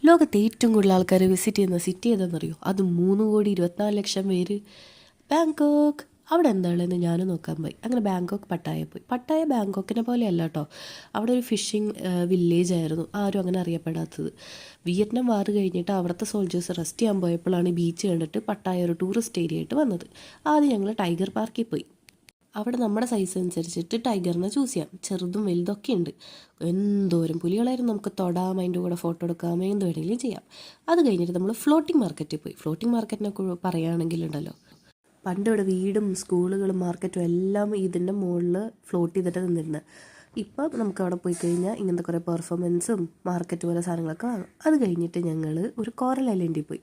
ലോകത്തെ ഏറ്റവും കൂടുതൽ ആൾക്കാർ വിസിറ്റ് ചെയ്യുന്ന സിറ്റി ഏതാണെന്നറിയോ? അത് 3,24,00,000 പേര്. ബാങ്കോക്ക്. അവിടെ എന്താണെന്ന് ഞാനും നോക്കാൻ പോയി. അങ്ങനെ ബാങ്കോക്ക് പട്ടായ പോയി. പട്ടായ ബാങ്കോക്കിനെ പോലെയല്ല കേട്ടോ. അവിടെ ഒരു ഫിഷിംഗ് വില്ലേജ് ആയിരുന്നു, ആരും അങ്ങനെ അറിയപ്പെടാത്തത്. വിയറ്റ്നാം വാർ കഴിഞ്ഞിട്ട് അവിടുത്തെ സോൾജേഴ്സ് റെസ്റ്റ് ചെയ്യാൻ പോയപ്പോഴാണ് ബീച്ച് കണ്ടിട്ട് പട്ടായ ഒരു ടൂറിസ്റ്റ് ഏരിയ ആയിട്ട് വന്നത്. ആദ്യം ഞങ്ങൾ ടൈഗർ പാർക്കിൽ പോയി. അവിടെ നമ്മുടെ സൈസ് അനുസരിച്ചിട്ട് ടൈഗറിനെ ചൂസ് ചെയ്യാം. ചെറുതും വലുതൊക്കെ ഉണ്ട്. എന്തോരം പുലികളായിരുന്നു. നമുക്ക് തൊടാം, അതിൻ്റെ കൂടെ ഫോട്ടോ എടുക്കാം, എന്ത് വേണമെങ്കിലും ചെയ്യാം. അത് കഴിഞ്ഞിട്ട് നമ്മൾ ഫ്ലോട്ടിംഗ് മാർക്കറ്റിൽ പോയി. ഫ്ലോട്ടിംഗ് മാർക്കറ്റിനെ പറയുകയാണെങ്കിലുണ്ടല്ലോ, പണ്ട് ഇവിടെ വീടും സ്കൂളുകളും മാർക്കറ്റും എല്ലാം ഇതിൻ്റെ മുകളിൽ ഫ്ലോട്ട് ചെയ്തിട്ട് നിന്നിരുന്നത്. ഇപ്പം നമുക്ക് അവിടെ പോയി കഴിഞ്ഞാൽ ഇങ്ങനത്തെ കുറേ പെർഫോമൻസും മാർക്കറ്റ് പോലെ സാധനങ്ങളൊക്കെ വാങ്ങും. അത് കഴിഞ്ഞിട്ട് ഞങ്ങൾ ഒരു കോറൽ ഐലൻഡിൽ പോയി.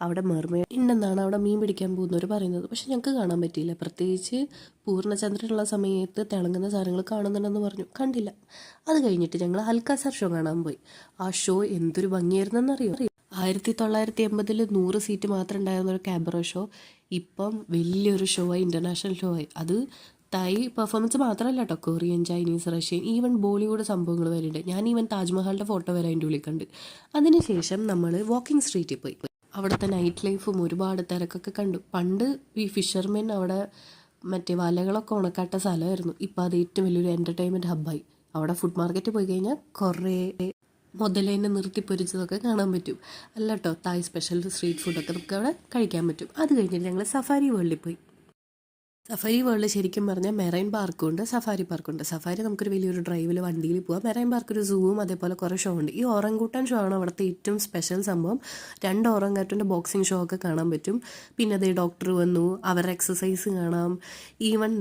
അവിടെ മെർമെയ്ഡ് ഉണ്ടെന്നാണ് അവിടെ മീൻ പിടിക്കാൻ പോകുന്നവർ പറയുന്നത്. പക്ഷെ ഞങ്ങൾക്ക് കാണാൻ പറ്റിയില്ല. പ്രത്യേകിച്ച് പൂർണ്ണചന്ദ്രനുള്ള സമയത്ത് തിളങ്ങുന്ന സാധനങ്ങൾ കാണുന്നുണ്ടെന്ന് പറഞ്ഞു, കണ്ടില്ല. അത് കഴിഞ്ഞിട്ട് ഞങ്ങൾ അൽക്കാസർ ഷോ കാണാൻ പോയി. ആ ഷോ എന്തൊരു ഭംഗിയായിരുന്നെന്നറിയോ? 1980 100 സീറ്റ് മാത്രം ഉണ്ടായിരുന്ന ഒരു ക്യാബറോ ഷോ ഇപ്പം വലിയൊരു ഷോ ആയി, ഇൻ്റർനാഷണൽ ഷോ ആയി. അത് തായ് പെർഫോമൻസ് മാത്രമല്ല കേട്ടോ, Korean, Chinese, Russian, even Bollywood സംഭവങ്ങൾ വരെയുണ്ട്. ഞാൻ ഈവൻ താജ്മഹലിൻ്റെ ഫോട്ടോ വരെ അതിൻ്റെ ഉള്ളിൽ കണ്ട്. അതിനുശേഷം നമ്മൾ വാക്കിംഗ് സ്ട്രീറ്റിൽ പോയി. അവിടുത്തെ നൈറ്റ് ലൈഫും ഒരുപാട് തിരക്കൊക്കെ കണ്ടു. പണ്ട് ഈ ഫിഷർമെൻ അവിടെ മറ്റേ വലകളൊക്കെ ഉണക്കാട്ട സ്ഥലമായിരുന്നു. ഇപ്പം അത് ഏറ്റവും വലിയൊരു എൻ്റർടൈൻമെൻറ്റ് ഹബ്ബായി. അവിടെ ഫുഡ് മാർക്കറ്റിൽ പോയി കഴിഞ്ഞാൽ കുറേ മുതലേനെ നിർത്തി പൊരിച്ചതൊക്കെ കാണാൻ പറ്റും. അല്ല കേട്ടോ, തായ് സ്പെഷ്യൽ സ്ട്രീറ്റ് ഫുഡൊക്കെ നമുക്ക് അവിടെ കഴിക്കാൻ പറ്റും. അത് കഴിഞ്ഞിട്ട് ഞങ്ങൾ സഫാരി വേൾഡിൽ പോയി. സഫാരി വേൾഡിൽ ശരിക്കും പറഞ്ഞാൽ മെറൈൻ പാർക്കും ഉണ്ട്, സഫാരി പാർക്കുണ്ട്. സഫാരി നമുക്കൊരു വലിയൊരു ഡ്രൈവിൽ വണ്ടിയിൽ പോകാം. മെറൈൻ പാർക്ക് ഒരു സൂവും അതേപോലെ കുറേ ഷോ ഉണ്ട്. ഈ ഓറംഗൂട്ടാൻ ഷോ ആണ് അവിടുത്തെ ഏറ്റവും സ്പെഷ്യൽ സംഭവം. 2 ഓറംഗൂട്ടാൻ്റെ ബോക്സിംഗ് ഷോ ഒക്കെ കാണാൻ പറ്റും. പിന്നെ അതേ ഡോക്ടർ വന്നു, അവരുടെ എക്സസൈസ് കാണാം. ഈവൻ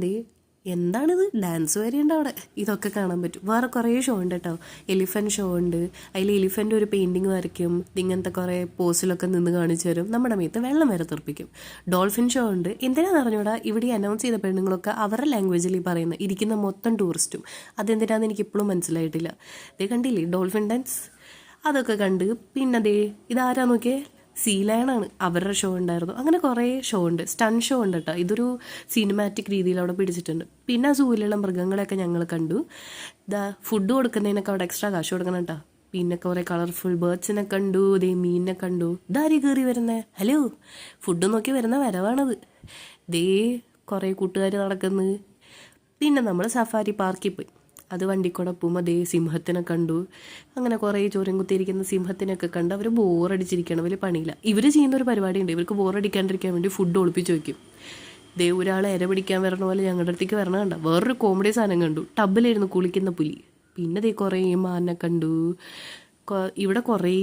എന്താണിത്, ഡാൻസ് വരെ ഉണ്ട് അവിടെ. ഇതൊക്കെ കാണാൻ പറ്റും. വേറെ കുറേ ഷോ ഉണ്ട് കേട്ടോ. എലിഫൻറ്റ് ഷോ ഉണ്ട്. അതിൽ എലിഫൻ്റ് ഒരു പെയിൻറ്റിങ് വരയ്ക്കും, ഇങ്ങനത്തെ കുറേ പോസിലൊക്കെ നിന്ന് കാണിച്ചു തരും. നമ്മുടെ മേത്ത് വെള്ളം വരെ തെറിപ്പിക്കും. ഡോൾഫിൻ ഷോ ഉണ്ട്. എന്തിനാണെന്ന് അറിഞ്ഞൂടാ, ഇവിടെ അനൗൺസ് ചെയ്ത പെണ്ണുങ്ങളൊക്കെ അവരുടെ ലാംഗ്വേജിൽ പറയുന്നത്, ഇരിക്കുന്ന മൊത്തം ടൂറിസ്റ്റും. അതെന്തിനാണെന്ന് എനിക്കിപ്പോഴും മനസ്സിലായിട്ടില്ല. ഇത് കണ്ടില്ലേ ഡോൾഫിൻ ഡാൻസ്, അതൊക്കെ കണ്ട്. പിന്നെ ഇതാരാ നോക്കിയേ, സീ ലയണാണ്, അവരുടെ ഷോ ഉണ്ടായിരുന്നു. അങ്ങനെ കുറേ ഷോ ഉണ്ട്. സ്റ്റൺ ഷോ ഉണ്ട് കേട്ടോ. ഇതൊരു സിനിമാറ്റിക് രീതിയിൽ അവിടെ പിടിച്ചിട്ടുണ്ട്. പിന്നെ സൂവിലുള്ള മൃഗങ്ങളെയൊക്കെ ഞങ്ങൾ കണ്ടു. ഫുഡ് കൊടുക്കുന്നതിനൊക്കെ അവിടെ എക്സ്ട്രാ കാശ് കൊടുക്കണം കേട്ടോ. പിന്നെ കുറേ കളർഫുൾ ബേർഡ്സിനെ കണ്ടു, മീനിനെ കണ്ടു. ഇതാരി കയറി വരുന്നത്, ഹലോ, ഫുഡ് നോക്കി വരുന്ന വരവാണത്. കുറേ കൂട്ടുകാർ നടക്കുന്നത്. പിന്നെ നമ്മൾ സഫാരി പാർക്കിൽ പോയി. അത് വണ്ടിക്കൂടെ പോകുമ്പോൾ സിംഹത്തിനെ കണ്ടു. അങ്ങനെ കുറേ ചോരം കുത്തിയിരിക്കുന്ന സിംഹത്തിനൊക്കെ കണ്ട്. അവർ ബോറടിച്ചിരിക്കണം, വലിയ പണിയില്ല. ഇവർ ചെയ്യുന്ന ഒരു പരിപാടിയുണ്ട്. ഇവർക്ക് ബോറടിക്കാണ്ടിരിക്കാൻ വേണ്ടി ഫുഡ് ഒളിപ്പിച്ച് വയ്ക്കും. ഒരാളെ ഇര പിടിക്കാൻ വരണ പോലെ ഞങ്ങളുടെ അടുത്തേക്ക് വരണ കണ്ട. വേറൊരു കോമഡി സാധനം കണ്ടു, ടബിലിരുന്ന് കുളിക്കുന്ന പുലി. പിന്നെ കുറേ മാനിനെ കണ്ടു. ഇവിടെ കുറേ